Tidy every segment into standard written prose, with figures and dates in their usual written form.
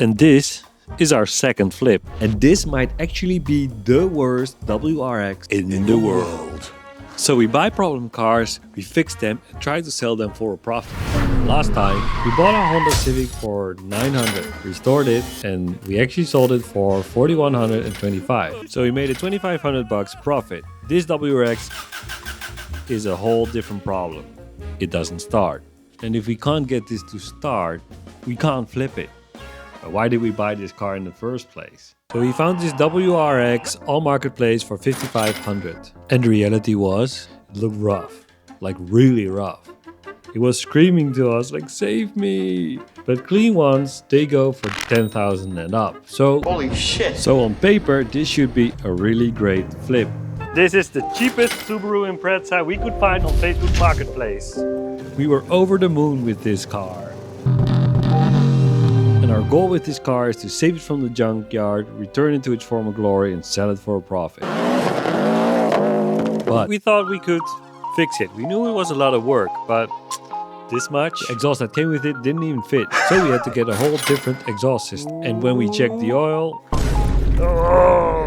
And this is our second flip. And this might actually be the worst WRX in the world. So we buy problem cars, we fix them and try to sell them for a profit. Last time we bought a Honda Civic for 900, restored it, and we actually sold it for 4,125. So we made a 2,500 bucks profit. This WRX is a whole different problem. It doesn't start. And if we can't get this to start, we can't flip it. But why did we buy this car in the first place? So we found this WRX on Marketplace for 5,500. And the reality was, it looked rough. Like really rough. It was screaming to us like, save me. But clean ones, they go for 10,000 and up. So, holy shit. So on paper, this should be a really great flip. This is the cheapest Subaru Impreza we could find on Facebook Marketplace. We were over the moon with this car. And our goal with this car is to save it from the junkyard, return it to its former glory and sell it for a profit. But we thought we could fix it. We knew it was a lot of work, but this much? The exhaust that came with it didn't even fit. So we had to get a whole different exhaust system. And when we checked the oil,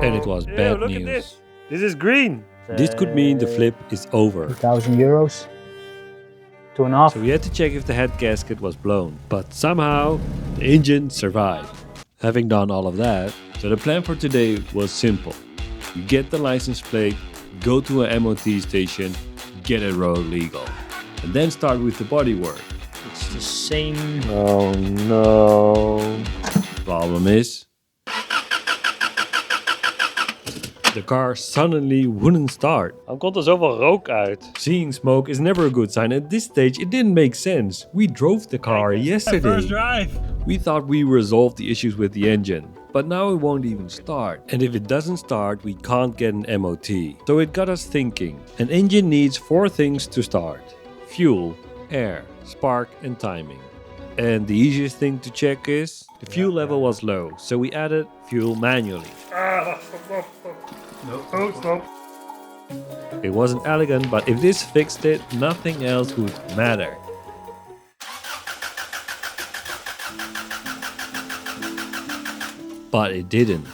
and it was bad look news. At this. This is green. This could mean the flip is over. 2,000 euros. 2.5. So we had to check if the head gasket was blown. But somehow, the engine survived. Having done all of that, so the plan for today was simple. You get the license plate, go to an MOT station, get it road legal. And then start with the bodywork. It's the same. Oh no. Problem is, the car suddenly wouldn't start. Dan komt er zoveel rook uit. Seeing smoke is never a good sign. At this stage, it didn't make sense. We drove the car yesterday. First drive. We thought we resolved the issues with the engine, but now it won't even start. And if it doesn't start, we can't get an MOT. So it got us thinking. An engine needs 4 things to start: fuel, air, spark and timing. And the easiest thing to check is the fuel level was low, so we added fuel manually. Oh, stop. It wasn't elegant, but if this fixed it, nothing else would matter. But it didn't.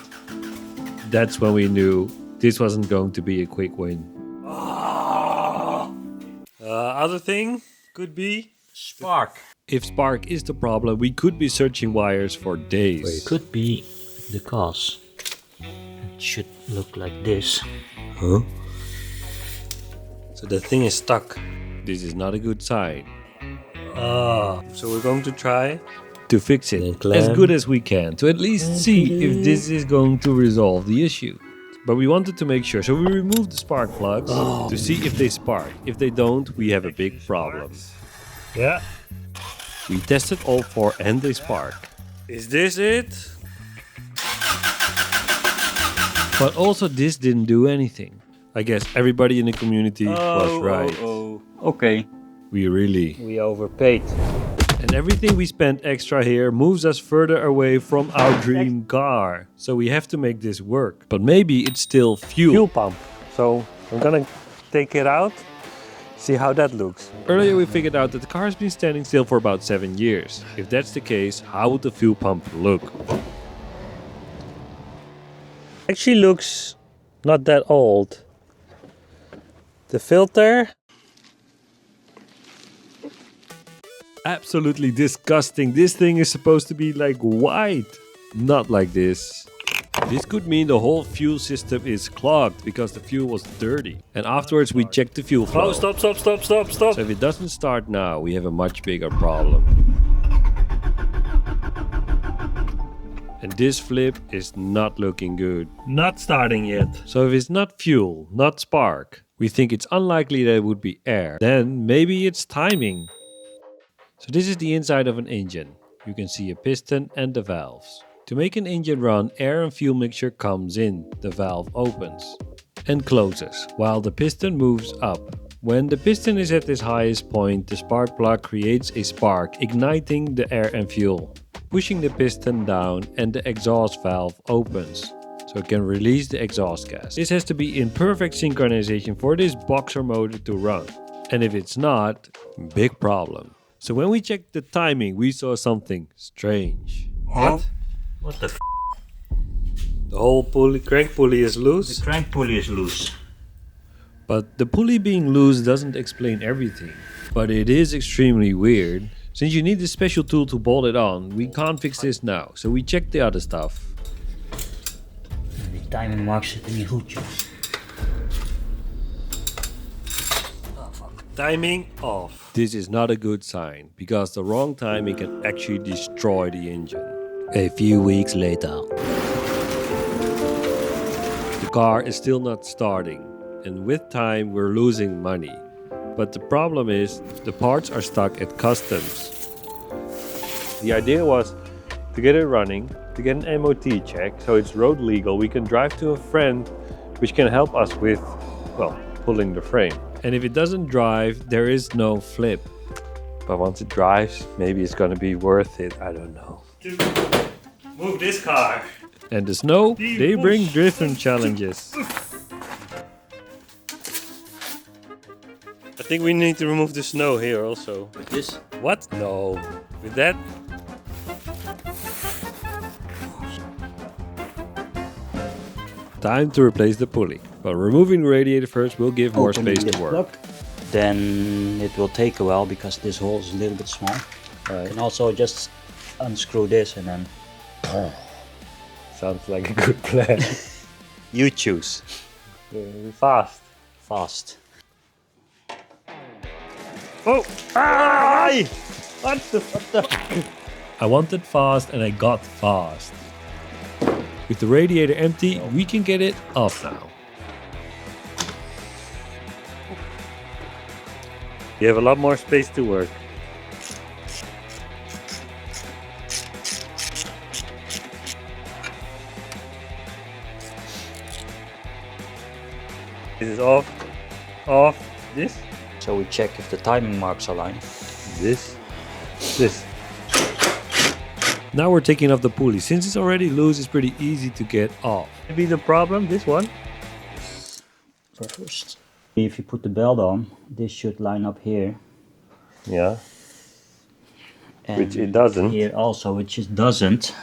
That's when we knew this wasn't going to be a quick win. Other thing could be Spark. If spark is the problem, we could be searching wires for days. It could be the cause. It should look like this. Huh? So the thing is stuck. This is not a good sign. So we're going to try to fix it as good as we can, to at least see if this is going to resolve the issue. But we wanted to make sure, so we removed the spark plugs to see if they spark. If they don't, we have a big problem. Yeah. We tested all 4 and they spark. Is this it? But also this didn't do anything. I guess everybody in the community was right. Okay. We overpaid. And everything we spent extra here moves us further away from our dream car. So we have to make this work. But maybe it's still fuel. Fuel pump. So I'm gonna take it out. See how that looks. Earlier we figured out that the car has been standing still for about 7 years. If that's the case, how would the fuel pump look? Actually looks not that old. The filter. Absolutely disgusting. This thing is supposed to be like white. Not like this. This could mean the whole fuel system is clogged because the fuel was dirty. And afterwards we checked the fuel flow. Oh, stop. So if it doesn't start now, we have a much bigger problem. And this flip is not looking good. Not starting yet. So if it's not fuel, not spark, we think it's unlikely that it would be air. Then maybe it's timing. So this is the inside of an engine. You can see a piston and the valves. To make an engine run, air and fuel mixture comes in. The valve opens and closes while the piston moves up. When the piston is at its highest point, the spark plug creates a spark, igniting the air and fuel, pushing the piston down, and the exhaust valve opens, so it can release the exhaust gas. This has to be in perfect synchronization for this boxer motor to run. And if it's not, big problem. So when we checked the timing, we saw something strange. What? the The whole pulley, crank pulley is The loose. crank pulley is loose. But the pulley being loose doesn't explain everything. But it is extremely weird. Since you need a special tool to bolt it on, we can't fix this now, so we check the other stuff. Die timing marks zitten niet goed, joh. Timing off. This is not a good sign, because the wrong timing can actually destroy the engine. A few weeks later. The car is still not starting, and with time we're losing money. But the problem is, the parts are stuck at customs. The idea was to get it running, to get an MOT check, so it's road legal. We can drive to a friend which can help us with, well, pulling the frame. And if it doesn't drive, there is no flip. But once it drives, maybe it's gonna be worth it, I don't know. Move this car. And the snow, they bring different challenges. I think we need to remove the snow here also. With this? What? No. With that? Time to replace the pulley. But removing the radiator first will give more Opening space this to work. plug, then it will take a while because this hole is a little bit small. You can also just unscrew this and then Sounds like a good plan. you choose. Fast. Fast. Oh! Ah! What the? I wanted fast and I got fast. With the radiator empty, we can get it off now. You have a lot more space to work. This is off. Off. This. So we check if the timing marks align. This. This. Now we're taking off the pulley. Since it's already loose, it's pretty easy to get off. Maybe the problem, this one. First. If you put the belt on, this should line up here. Yeah. And Which it doesn't. Here also, which it doesn't.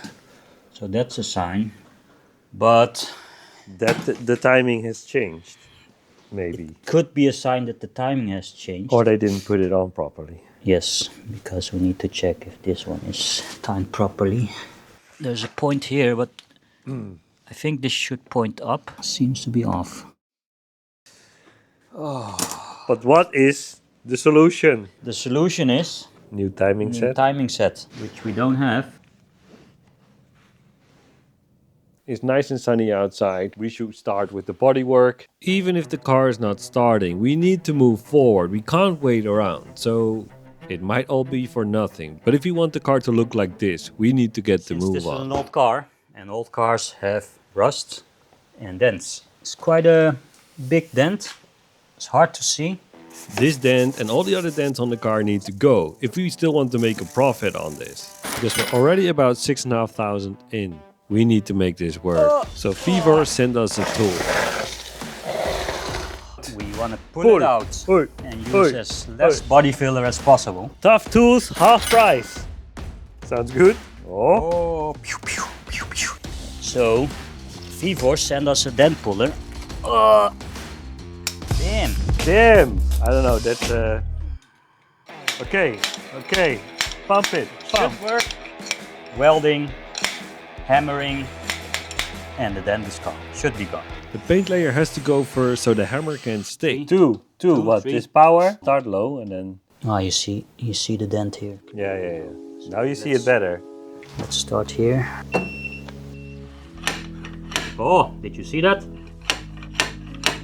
So that's a sign. But That the timing has changed. Maybe. could be a sign that the timing has changed. Or they didn't put it on properly. Yes, because we need to check if this one is timed properly. There's a point here, but I think this should point up. Seems to be off. But what is the solution? The solution is New timing new set. timing set, which we don't have. It's nice and sunny outside. We should start with the bodywork. Even if the car is not starting, we need to move forward. We can't wait around. So it might all be for nothing. But if we want the car to look like this, we need to get the Since this move is on. an old car, and old cars have rust and dents. It's quite a big dent. It's hard to see. This dent and all the other dents on the car need to go if we still want to make a profit on this. Because we're already about 6,500 in. We need to make this work. So Vevor sent us a tool. We want to pull it out Pull. and use as less body filler as possible. Tough tools, half price. Sounds good. Oh. Oh, pew, pew, pew, pew. So, Vevor sent us a dent puller. Damn. Damn. I don't know. That's Okay. Okay. Pump it. Pump. Should work. Welding, hammering, and the dent is gone. Should be gone. The paint layer has to go first so the hammer can stick. Two. What? three. This power. Start low and then. Ah, you see the dent here. Yeah. Now you see it better. Let's start here. Oh, did you see that?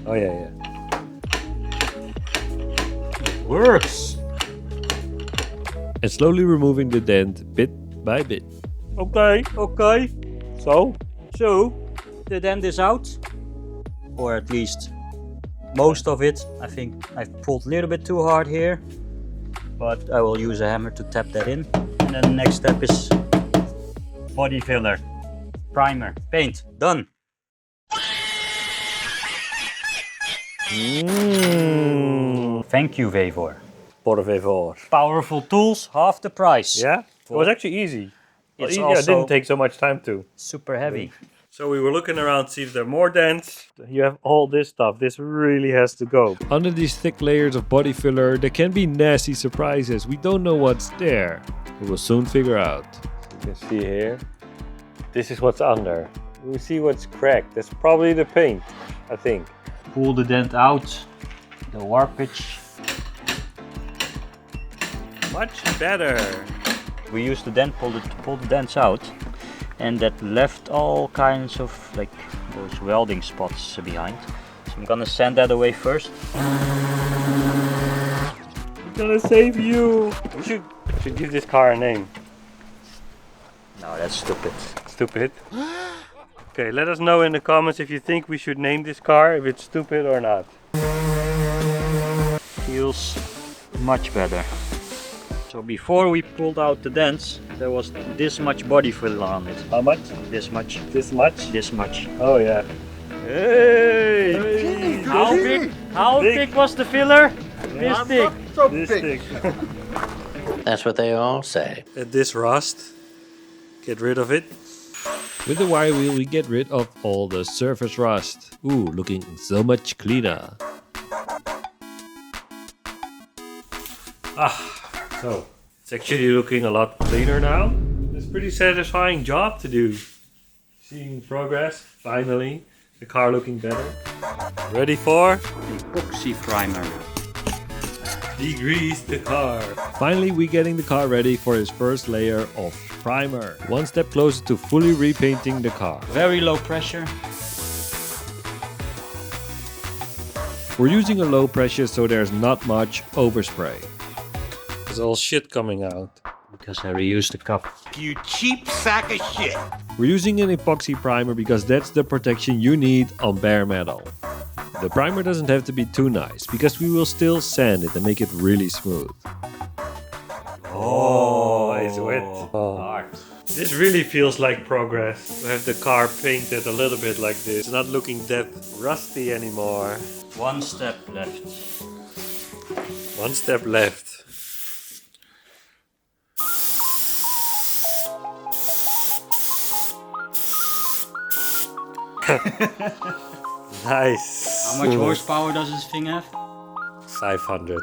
Oh yeah. It works. And slowly removing the dent bit by bit. Okay. So. So, the dent is out, or at least most of it. I think I've pulled a little bit too hard here, but I will use a hammer to tap that in. And then the next step is body filler, primer, paint, done. Thank you, Vevor. Por favor. Powerful tools, half the price. Yeah. It was actually easy. it's It also didn't take so much time to. super heavy. So we were looking around to see if there are more dents. You have all this stuff. This really has to go. Under these thick layers of body filler, there can be nasty surprises. We don't know what's there. We will soon figure out. You can see here. This is what's under. We see what's cracked. That's probably the paint, I think. Pull the dent out, the warpage. Much better. We used the dent pull to pull the dents out, and that left all kinds of like those welding spots behind. So I'm gonna sand that away first. We're gonna save you. We should give this car a name. No, that's stupid. Stupid. Okay, let us know in the comments if you think we should name this car, if it's stupid or not. Feels much better. So before we pulled out the dents, there was this much body filler on it. How much? This much. This much? This much. Oh yeah. Hey! How big? How big was the filler? This big. This thick. That's what they all say. And this rust, get rid of it. With the wire wheel, we get rid of all the surface rust. Ooh, looking so much cleaner. So, it's actually looking a lot cleaner now. It's a pretty satisfying job to do. Seeing progress, finally. The car looking better. Ready for? Epoxy primer. Degrease the car. Finally, we getting the car ready for its first layer of primer. One step closer to fully repainting the car. Very low pressure. We're using a low pressure so there's not much overspray. There's all shit coming out. Because I reused the cup. You cheap sack of shit. We're using an epoxy primer because that's the protection you need on bare metal. The primer doesn't have to be too nice because we will still sand it and make it really smooth. Oh, it's wet. Oh. This really feels like progress. To have the car painted a little bit like this. It's not looking that rusty anymore. One step left. One step left. Nice. How much horsepower does this thing have? 500.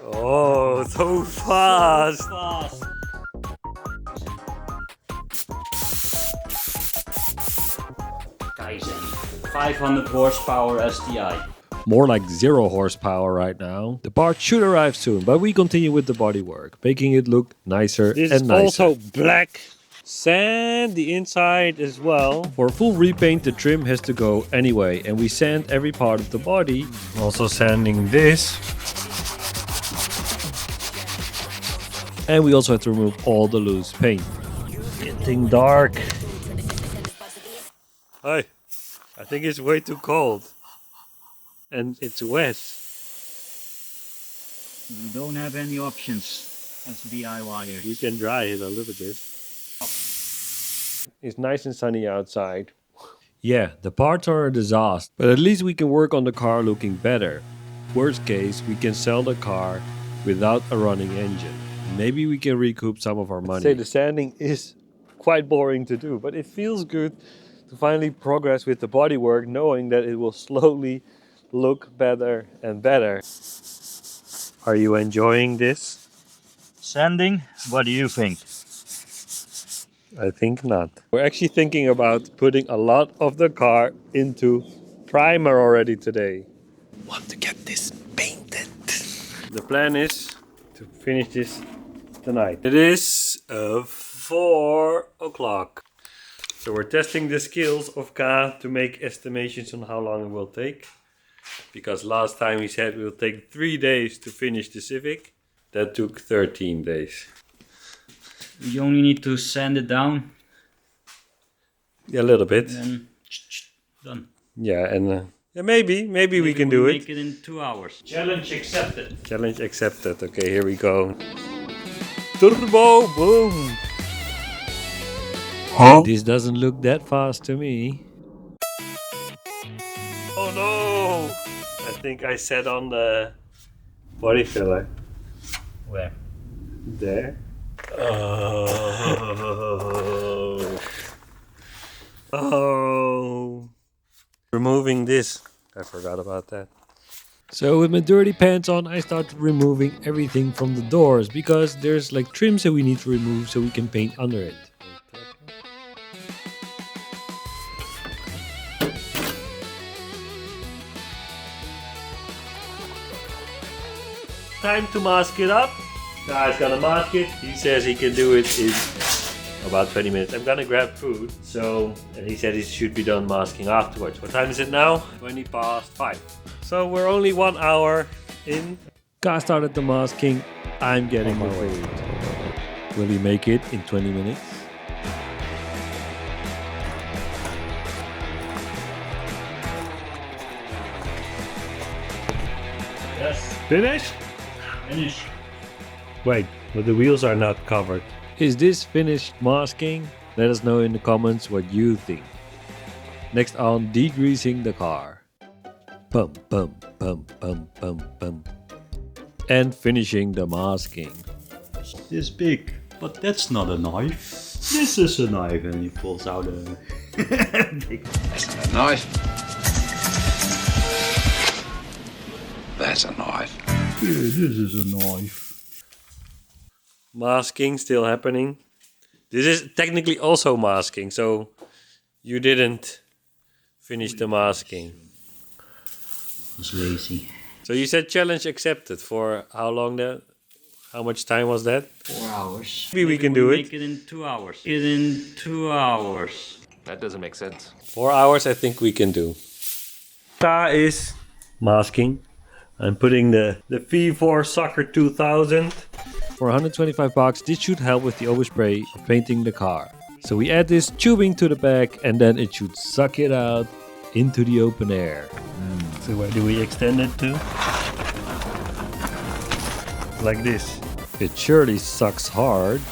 Oh, so fast. Fast. Kaizen. 500 horsepower STI. More like 0 horsepower right now. The part should arrive soon, but we continue with the bodywork, making it look nicer This and is nicer. also black. Sand the inside as well. For a full repaint, the trim has to go anyway, and we sand every part of the body. Also sanding this. And we also have to remove all the loose paint. Getting dark. Hi. I think it's way too cold. And it's wet. You don't have any options as DIYers. You can dry it a little bit. It's nice and sunny outside. Yeah, the parts are a disaster, but at least we can work on the car looking better. Worst case, we can sell the car without a running engine. Maybe we can recoup some of our I'd money. say the sanding is quite boring to do, but it feels good to finally progress with the bodywork, knowing that it will slowly look better and better. Are you enjoying this? Sanding? What do you think? I think not. We're actually thinking about putting a lot of the car into primer already today. Want to get this painted. The plan is to finish this tonight. It is 4 o'clock. So we're testing the skills of K to make estimations on how long it will take. Because last time he said it will take 3 days to finish the Civic. That took 13 days. You only need to sand it down. Yeah, a little bit. And done. Yeah, and maybe we can do Make it. it in 2 hours. Challenge accepted. Challenge accepted. Okay, here we go. Turbo boom. This doesn't look that fast to me. Oh no! I think I sat on the body filler. Where? There. Oh. Oh. Removing this. I forgot about that. So with my dirty pants on, I started removing everything from the doors because there's like trims that we need to remove so we can paint under it. Time to mask it up. Guy's gonna mask it. He says he can do it in about 20 minutes. I'm gonna grab food. And he said he should be done masking afterwards. What time is it now? 20 past 5. So we're only 1 hour in. Guy started the masking. I'm getting my food. Will he make it in 20 minutes? Yes. Finished? Finish. Wait, but the wheels are not covered. Is this finished masking? Let us know in the comments what you think. Next on, degreasing the car. Pum pum pum pum pum pum. And finishing the masking. This big, but that's not a knife. This is a knife, and he pulls out a big. That's not a knife. That's a knife. Yeah, this is a knife. Masking still happening. This is technically also masking, so you didn't finish the masking. I was lazy. So you said challenge accepted for how long that? How much time was that? 4 hours. Maybe we can do it. Make it in 2 hours. In 2 hours. That doesn't make sense. 4 hours I think we can do. Ta is masking. I'm putting the Vevor Sucker 2000. For 125 bucks, this should help with the overspray of painting the car. So we add this tubing to the back and then it should suck it out into the open air. So where do we extend it to? Like this. It surely sucks hard.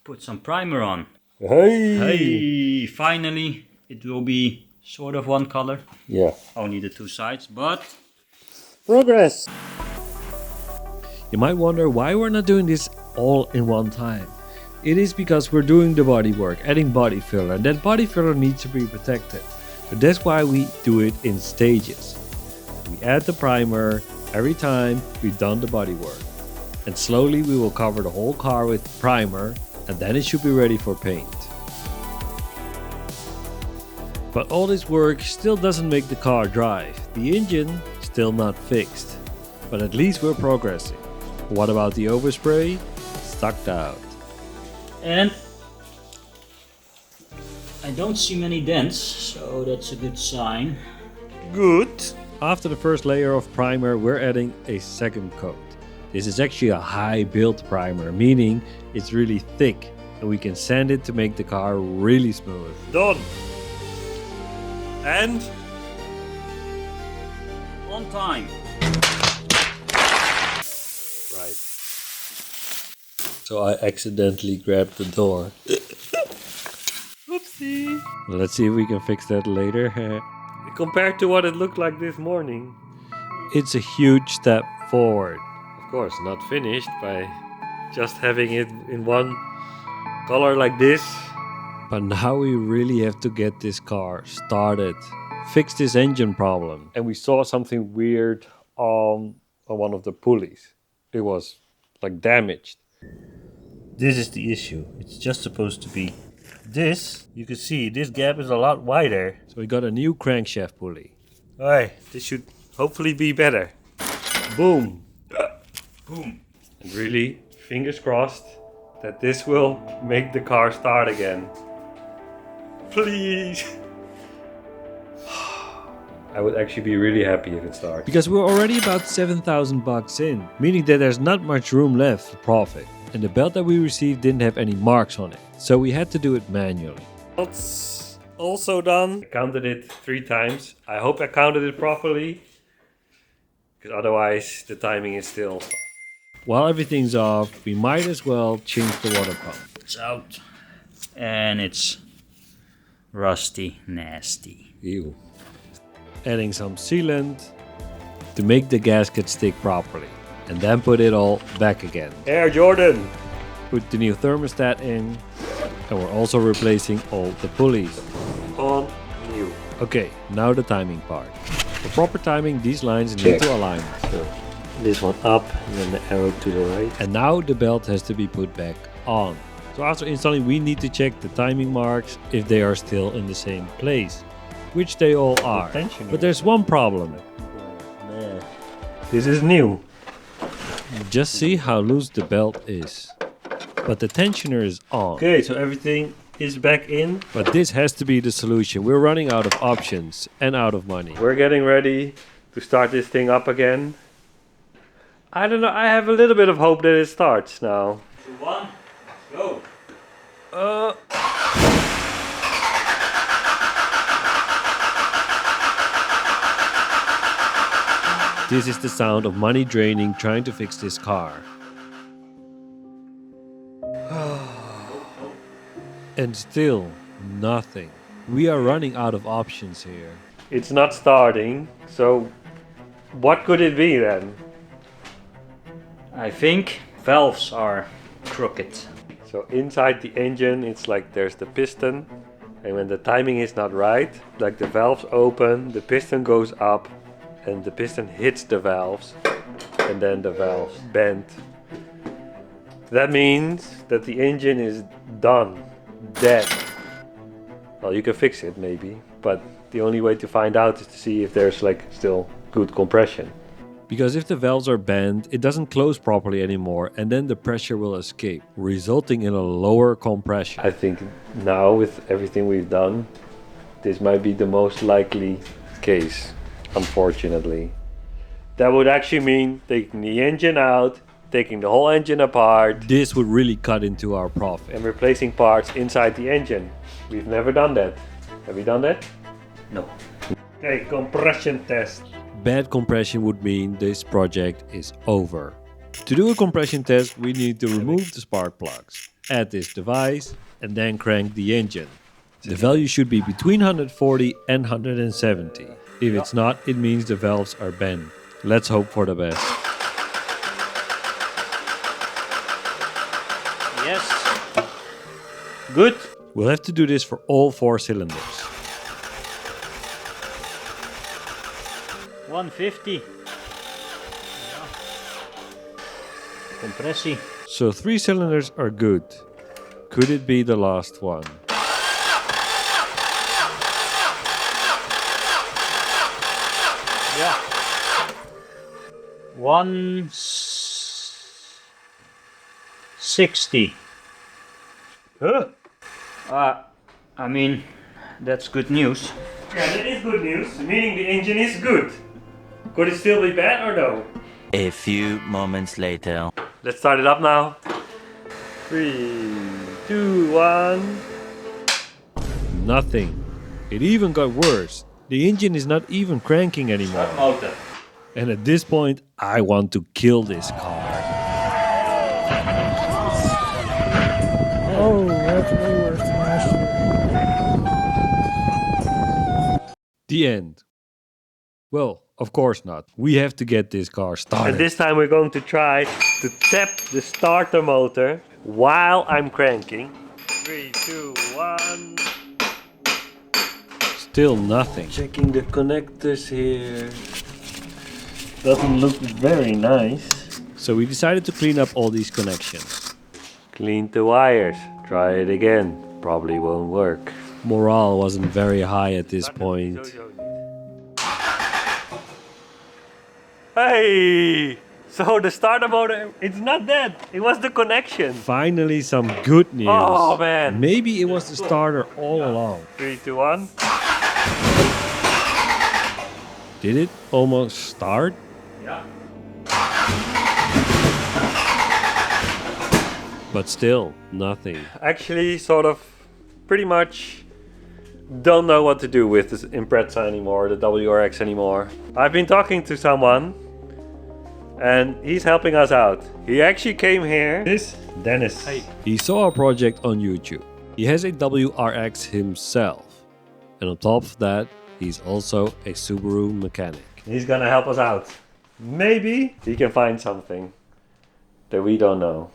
Put some primer on. Hey! Hey, finally it will be sort of one color. Yeah. Only the two sides, but Progress! You might wonder why we're not doing this all in one time. It is because we're doing the bodywork, adding body filler, and that body filler needs to be protected. So that's why we do it in stages. We add the primer every time we've done the bodywork. And slowly we will cover the whole car with primer and then it should be ready for paint. But all this work still doesn't make the car drive. The engine still not fixed. But at least we're progressing. What about the overspray? Sucked out. and I don't see many dents, so that's a good sign. Good. After the first layer of primer, we're adding a second coat. This is actually a high build primer, meaning it's really thick and we can sand it to make the car really smooth. Done. And On time. right. So I accidentally grabbed the door. Oopsie. Well, let's see if we can fix that later. Compared to what it looked like this morning. It's a huge step forward. Of course, not finished by just having it in one color like this. But now we really have to get this car started. Fix this engine problem. And we saw something weird on one of the pulleys. It was like damaged. This is the issue. It's just supposed to be this. You can see this gap is a lot wider. So we got a new crankshaft pulley. Alright, this should hopefully be better. Boom. Boom. And really, fingers crossed that this will make the car start again. Please. I would actually be really happy if it starts. Because we're already about 7,000 bucks in, meaning that there's not much room left for profit. And the belt that we received didn't have any marks on it, so we had to do it manually. It's also done. I counted it 3 times. I hope I counted it properly, because otherwise the timing is still. While everything's off, we might as well change the water pump. It's out. And it's rusty, nasty. Ew. adding some sealant to make the gasket stick properly, and then put it all back again. Air Jordan! Put the new thermostat in, and we're also replacing all the pulleys. On new. Okay, now the timing part. For proper timing, these lines need to align. So this one up and then the arrow to the right. And now the belt has to be put back on. So after installing, we need to check the timing marks if they are still in the same place, which they all are. But there's one problem. This is new. Just see how loose the belt is. But the tensioner is on. Okay, so everything is back in. But this has to be the solution. We're running out of options and out of money. We're getting ready to start this thing up again. I don't know, I have a little bit of hope that it starts now. 2, 1, go! This is the sound of money draining trying to fix this car. And still nothing. We are running out of options here. It's not starting, so what could it be then? I think valves are crooked. So inside the engine it's like there's the piston, and when the timing is not right, like the valves open, the piston goes up and the piston hits the valves and then the valves bend. That means that the engine is done, dead. Well, you can fix it maybe, but the only way to find out is to see if there's like still good compression. Because if the valves are bent, it doesn't close properly anymore, and then the pressure will escape, resulting in a lower compression. I think now with everything we've done, this might be the most likely case, unfortunately. That would actually mean taking the engine out, taking the whole engine apart, This would really cut into our profit. and replacing parts inside the engine. We've never done that. Have we done that? No. Okay, compression test. Bad compression would mean this project is over. To do a compression test, we need to remove the spark plugs, add this device, and then crank the engine. The value should be between 140 and 170. If it's not, it means the valves are bent. Let's hope for the best. Yes. Good. We'll have to do this for all 4 cylinders. 150. Compressie. So 3 cylinders are good. Could it be the last one? Yeah. 160. Huh? I mean, that's good news. Yeah, that is good news, meaning the engine is good. Could it still be bad or no? A few moments later. Let's start it up now. 3, 2, 1. Nothing. It even got worse. The engine is not even cranking anymore. Motor. And at this point, I want to kill this car. Oh, that's way worse than last year. The end. Well, of course not. We have to get this car started. And this time we're going to try to tap the starter motor while I'm cranking. 3, 2, 1. Still nothing. Checking the connectors here. Doesn't look very nice. So we decided to clean up all these connections. Clean the wires. Try it again. Probably won't work. Morale wasn't very high at this point. Hey! So the starter motor, it's not dead. It was the connection. Finally, some good news. Oh man. Maybe it was the starter all along. 3, 2, 1. Did it almost start? Yeah. But still, nothing. Actually, sort of, pretty much don't know what to do with this Impreza anymore, the WRX anymore. I've been talking to someone and he's helping us out. He actually came here. This Dennis. Hey. He saw our project on YouTube. He has a WRX himself. And on top of that, He's also a Subaru mechanic. He's gonna help us out. Maybe he can find something that we don't know.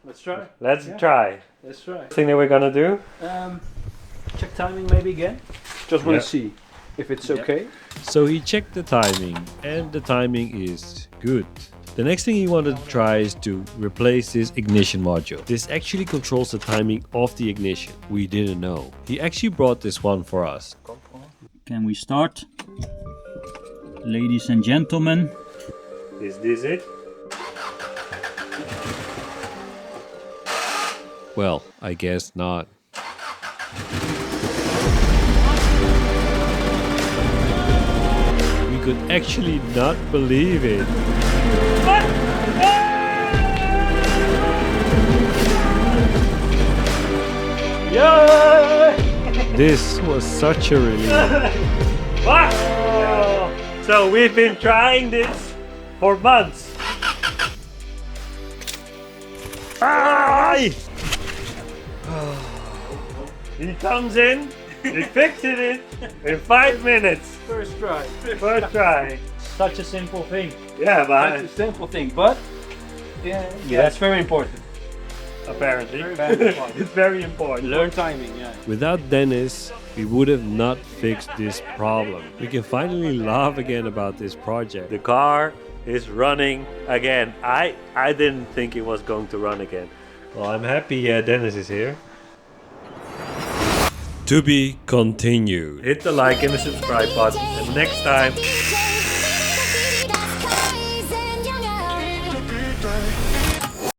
Let's try. Let's try. Let's try. Thing that we're gonna do. Check timing maybe again. Just want Yeah. to see if it's okay. So he checked the timing, and the timing is good. The next thing he wanted to try is to replace this ignition module. This actually controls the timing of the ignition. We didn't know. He actually brought this one for us. Can we start? Ladies and gentlemen. Is this it? Well, I guess not. We could actually not believe it. This was such a relief. What? So we've been trying this for months. Ay! He comes in, he fixes it in 5 minutes. First try. First try. Such a simple thing. Yeah, That's but a simple thing, but yeah, that's very important. apparently Very important. it's very important. Learn timing, yeah. Without Dennis, we would have not fixed this problem. We can finally laugh again about this project. The car is running again. I didn't think it was going to run again. Well, I'm happy Dennis is here. To be continued. Hit the like and the subscribe button, and next time